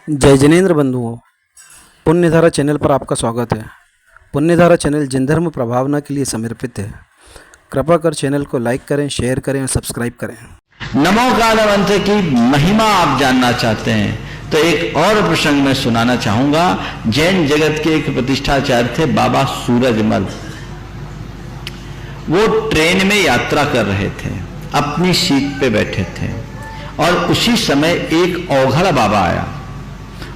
जय जिनेंद्र बंधुओं, पुण्यधारा चैनल पर आपका स्वागत है। पुण्यधारा चैनल जिन धर्म प्रभावना के लिए समर्पित है। कृपा कर चैनल को लाइक करें, शेयर करें और सब्सक्राइब करें। नमो काल मंत्र की महिमा आप जानना चाहते हैं तो एक और प्रसंग में सुनाना चाहूंगा। जैन जगत के एक प्रतिष्ठाचार्य थे बाबा सूरजमल। वो ट्रेन में यात्रा कर रहे थे, अपनी सीट पे बैठे थे और उसी समय एक औघड़ बाबा आया।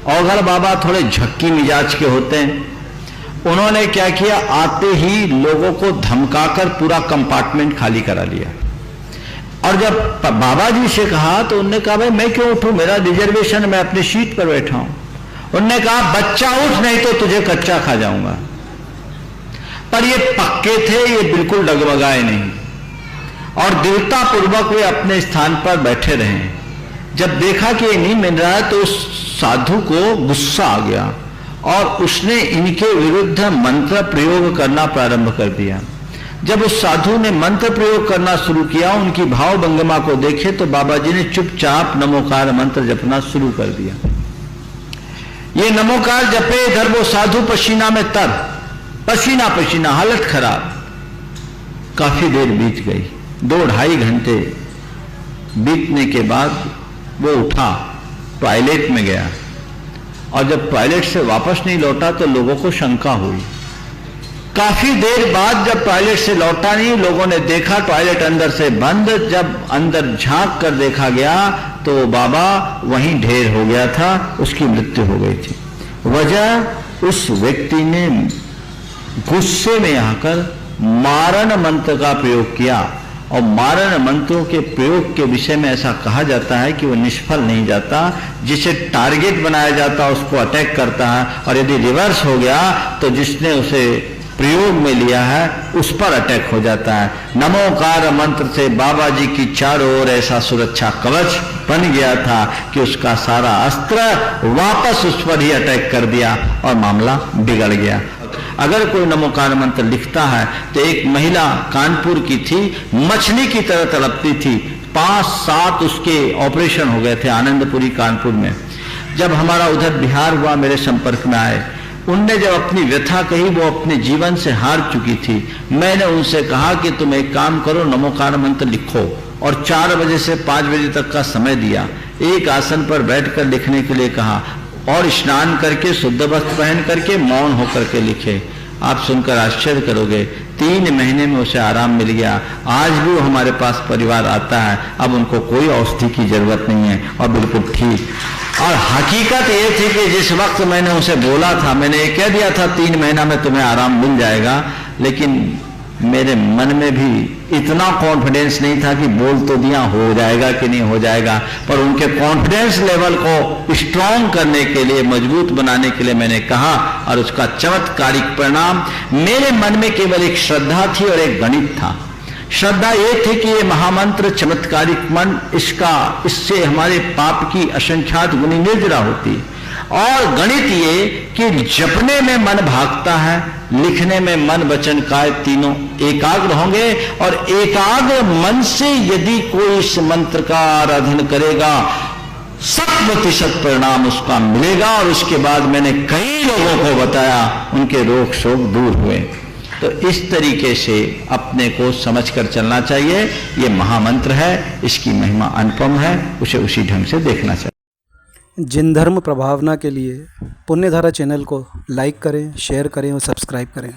औघड़ बाबा थोड़े झक्की मिजाज के होते हैं। उन्होंने क्या किया, आते ही लोगों को धमकाकर पूरा कंपार्टमेंट खाली करा लिया। और जब बाबा जी से कहा तो उन्होंने कहा, भाई मैं क्यों उठूं, मेरा रिजर्वेशन, मैं अपनी सीट पर बैठा हूं। उन्होंने कहा, बच्चा उठ, नहीं तो तुझे कच्चा खा जाऊंगा। पर ये पक्के थे, ये बिल्कुल डगमगाए नहीं और दृढ़ता पूर्वक वे अपने स्थान पर बैठे रहे। जब देखा कि ये नहीं मिल रहा है तो उस साधु को गुस्सा आ गया और उसने इनके विरुद्ध मंत्र प्रयोग करना प्रारंभ कर दिया। जब उस साधु ने मंत्र प्रयोग करना शुरू किया, उनकी भाव भंगिमा को देखे तो बाबा जी ने चुपचाप नमोकार मंत्र जपना शुरू कर दिया। ये नमोकार जपे, इधर वो साधु पसीना में तर, पसीना पसीना, हालत खराब। काफी देर बीत गई, 2-2.5 घंटे बीतने के बाद वो उठा, टॉयलेट में गया और जब टॉयलेट से वापस नहीं लौटा तो लोगों को शंका हुई। काफी देर बाद जब टॉयलेट से लौटा नहीं, लोगों ने देखा टॉयलेट अंदर से बंद। जब अंदर झांक कर देखा गया तो बाबा वहीं ढेर हो गया था, उसकी मृत्यु हो गई थी। वजह, उस व्यक्ति ने गुस्से में आकर मारण मंत्र का प्रयोग किया और मारण मंत्रों के प्रयोग के विषय में ऐसा कहा जाता है कि वो निष्फल नहीं जाता। जिसे टारगेट बनाया जाता उसको अटैक करता है और यदि रिवर्स हो गया तो जिसने उसे प्रयोग में लिया है उस पर अटैक हो जाता है। नमोकार मंत्र से बाबा जी की चारों ओर ऐसा सुरक्षा कवच बन गया था कि उसका सारा अस्त्र वापस उस पर ही अटैक कर दिया और मामला बिगड़ गया। अगर कोई नमोकार मंत्र लिखता है तो एक महिला कानपुर की थी, मछली की तरह तड़पती थी। 5-7 उसके ऑपरेशन हो गए थे आनंदपुरी कानपुर में। जब हमारा उधर बिहार हुआ, मेरे संपर्क में आए। उनने जब अपनी व्यथा कही, वो अपने जीवन से हार चुकी थी। मैंने उनसे कहा कि तुम एक काम करो, नमोकार मंत्र लिखो और 4 बजे से 5 बजे तक का समय दिया। एक आसन पर बैठकर लिखने के लिए कहा और स्नान करके शुद्ध वस्त्र पहन करके मौन होकर के लिखे। आप सुनकर आश्चर्य करोगे, 3 महीने में उसे आराम मिल गया। आज भी वो हमारे पास परिवार आता है, अब उनको कोई औषधि की जरूरत नहीं है और बिल्कुल ठीक। और हकीकत ये थी कि जिस वक्त मैंने उसे बोला था, मैंने ये कह दिया था 3 महीना में तुम्हें आराम मिल जाएगा, लेकिन मेरे मन में भी इतना कॉन्फिडेंस नहीं था कि बोल तो दिया, हो जाएगा कि नहीं हो जाएगा। पर उनके कॉन्फिडेंस लेवल को स्ट्रांग करने के लिए, मजबूत बनाने के लिए मैंने कहा और उसका चमत्कारिक परिणाम, मेरे मन में केवल एक श्रद्धा थी और एक गणित था। श्रद्धा ये थी कि ये महामंत्र चमत्कारिक मन, इससे हमारे पाप की असंख्यात गुनी निर्जरा होती। और गणित ये कि जपने में मन भागता है, लिखने में मन वचन काय तीनों एकाग्र होंगे और एकाग्र मन से यदि कोई इस मंत्र का आराधन करेगा 100% परिणाम उसका मिलेगा। और उसके बाद मैंने कई लोगों को बताया, उनके रोग शोक दूर हुए। तो इस तरीके से अपने को समझकर चलना चाहिए। ये महामंत्र है, इसकी महिमा अनुपम है, उसे उसी ढंग से देखना चाहिए। जिन धर्म प्रभावना के लिए पुण्यधारा चैनल को लाइक करें, शेयर करें और सब्सक्राइब करें।